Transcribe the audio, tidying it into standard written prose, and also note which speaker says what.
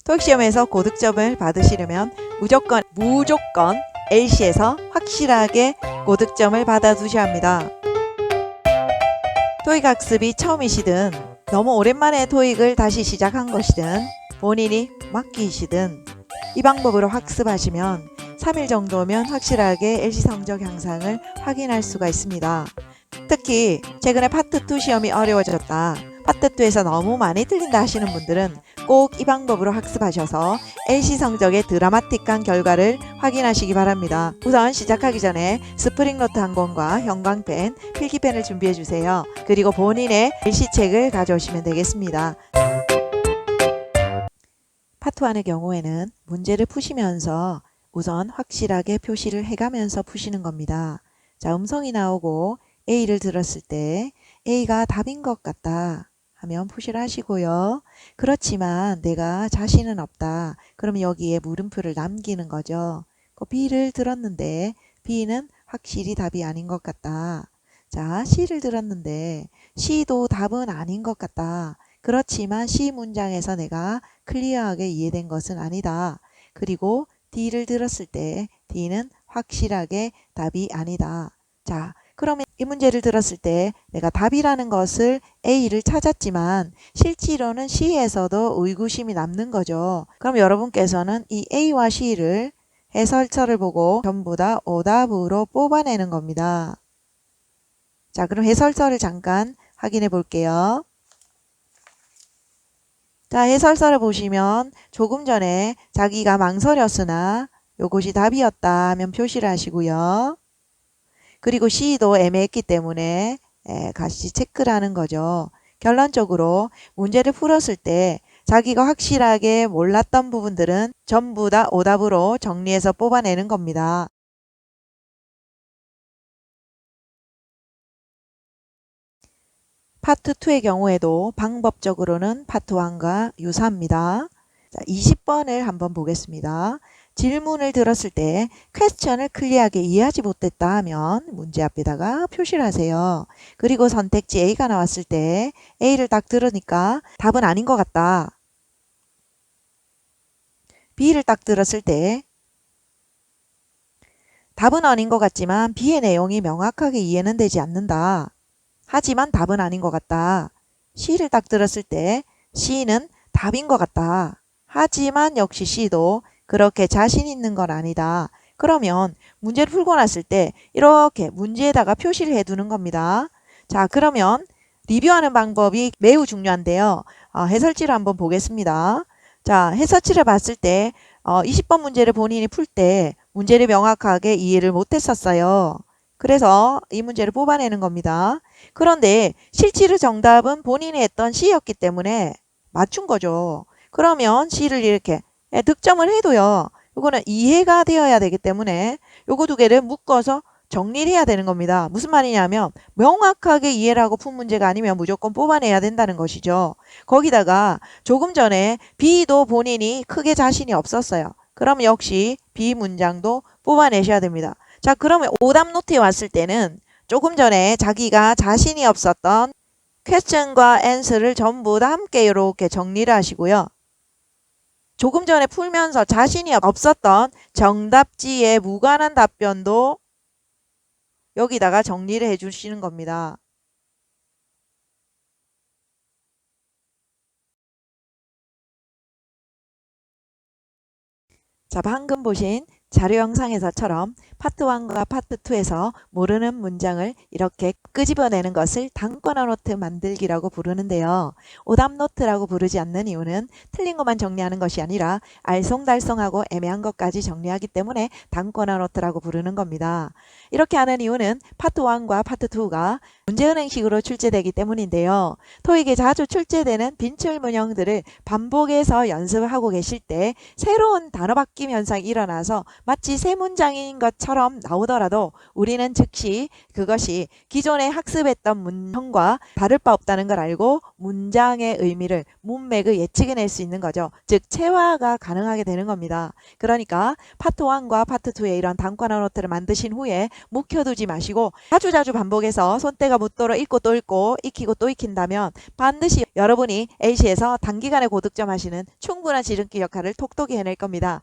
Speaker 1: 토익 시험에서 고득점을 받으시려면 무조건 LC에서 확실하게 고득점을 받아두셔야 합니다. 토익 학습이 처음이시든 너무 오랜만에 토익을 다시 시작한 것이든 본인이 막기이시든 이 방법으로 학습하시면 3일 정도면 확실하게 LC 성적 향상을 확인할 수가 있습니다. 특히 최근에 파트 2 시험이 어려워졌다, 파트 2에서 너무 많이 틀린다 하시는 분들은 꼭 이 방법으로 학습하셔서 LC 성적의 드라마틱한 결과를 확인하시기 바랍니다. 우선 시작하기 전에 스프링노트 한 권과 형광펜, 필기펜을 준비해 주세요. 그리고 본인의 LC 책을 가져오시면 되겠습니다. 파트 1의 경우에는 문제를 푸시면서 우선 확실하게 표시를 해가면서 푸시는 겁니다. 자, 음성이 나오고 A를 들었을 때 A가 답인 것 같다 하면 푸시를 하시고요. 그렇지만 내가 자신은 없다, 그러면 여기에 물음표를 남기는 거죠. B를 들었는데 B는 확실히 답이 아닌 것 같다. 자, C를 들었는데 C도 답은 아닌 것 같다. 그렇지만 C 문장에서 내가 클리어하게 이해된 것은 아니다. 그리고 D를 들었을 때 D는 확실하게 답이 아니다. 자, 그러면 이 문제를 들었을 때 내가 답이라는 것을 A를 찾았지만 실제로는 C에서도 의구심이 남는 거죠. 그럼 여러분께서는 이 A와 C를 해설서를 보고 전부 다 오답으로 뽑아내는 겁니다. 자, 그럼 해설서를 잠깐 확인해 볼게요. 자, 해설서를 보시면 조금 전에 자기가 망설였으나 요것이 답이었다 하면 표시를 하시고요. 그리고 C도 애매했기 때문에 같이 체크를 하는 거죠. 결론적으로 문제를 풀었을 때 자기가 확실하게 몰랐던 부분들은 전부 다 오답으로 정리해서 뽑아내는 겁니다. 파트 2의 경우에도 방법적으로는 파트 1과 유사합니다. 자, 20번을 한번 보겠습니다. 질문을 들었을 때 퀘스천을 클리어하게 이해하지 못했다 하면 문제 앞에다가 표시를 하세요. 그리고 선택지 A가 나왔을 때 A를 딱 들으니까 답은 아닌 것 같다. B를 딱 들었을 때 답은 아닌 것 같지만 B의 내용이 명확하게 이해는 되지 않는다. 하지만 답은 아닌 것 같다. C를 딱 들었을 때 C는 답인 것 같다. 하지만 역시 C도 그렇게 자신 있는 건 아니다. 그러면 문제를 풀고 났을 때 이렇게 문제에다가 표시를 해두는 겁니다. 자, 그러면 리뷰하는 방법이 매우 중요한데요. 해설지를 한번 보겠습니다. 자, 해설지를 봤을 때 20번 문제를 본인이 풀 때 문제를 명확하게 이해를 못했었어요. 그래서 이 문제를 뽑아내는 겁니다. 그런데 실제로 정답은 본인이 했던 C였기 때문에 맞춘 거죠. 그러면 C를 이렇게 득점을 해도요, 이거는 이해가 되어야 되기 때문에 요거 두 개를 묶어서 정리를 해야 되는 겁니다. 무슨 말이냐면 명확하게 이해를 하고 푼 문제가 아니면 무조건 뽑아내야 된다는 것이죠. 거기다가 조금 전에 B도 본인이 크게 자신이 없었어요. 그럼 역시 B 문장도 뽑아내셔야 됩니다. 자, 그러면 오답 노트에 왔을 때는 조금 전에 자기가 자신이 없었던 question과 answer를 전부 다 함께 이렇게 정리를 하시고요. 조금 전에 풀면서 자신이 없었던 정답지에 무관한 답변도 여기다가 정리를 해 주시는 겁니다. 자, 방금 보신 자료 영상에서처럼 파트 1과 파트 2에서 모르는 문장을 이렇게 끄집어내는 것을 단권화 노트 만들기라고 부르는데요. 오답 노트라고 부르지 않는 이유는 틀린 것만 정리하는 것이 아니라 알쏭달쏭하고 애매한 것까지 정리하기 때문에 단권화 노트라고 부르는 겁니다. 이렇게 하는 이유는 파트 1과 파트 2가 문제은행식으로 출제되기 때문인데요. 토익에 자주 출제되는 빈출 문형들을 반복해서 연습을 하고 계실 때 새로운 단어 바뀜 현상이 일어나서 마치 새 문장인 것처럼 나오더라도 우리는 즉시 그것이 기존에 학습했던 문형과 다를 바 없다는 걸 알고 문장의 의미를 문맥을 예측해낼 수 있는 거죠. 즉 체화가 가능하게 되는 겁니다. 그러니까 파트 1과 파트 2의 이런 단권화 노트를 만드신 후에 묵혀두지 마시고 자주자주 반복해서 손때가 묻도록 읽고 또 읽고 익히고 또 익힌다면 반드시 여러분이 A시에서 단기간에 고득점 하시는 충분한 지름길 역할을 톡톡히 해낼 겁니다.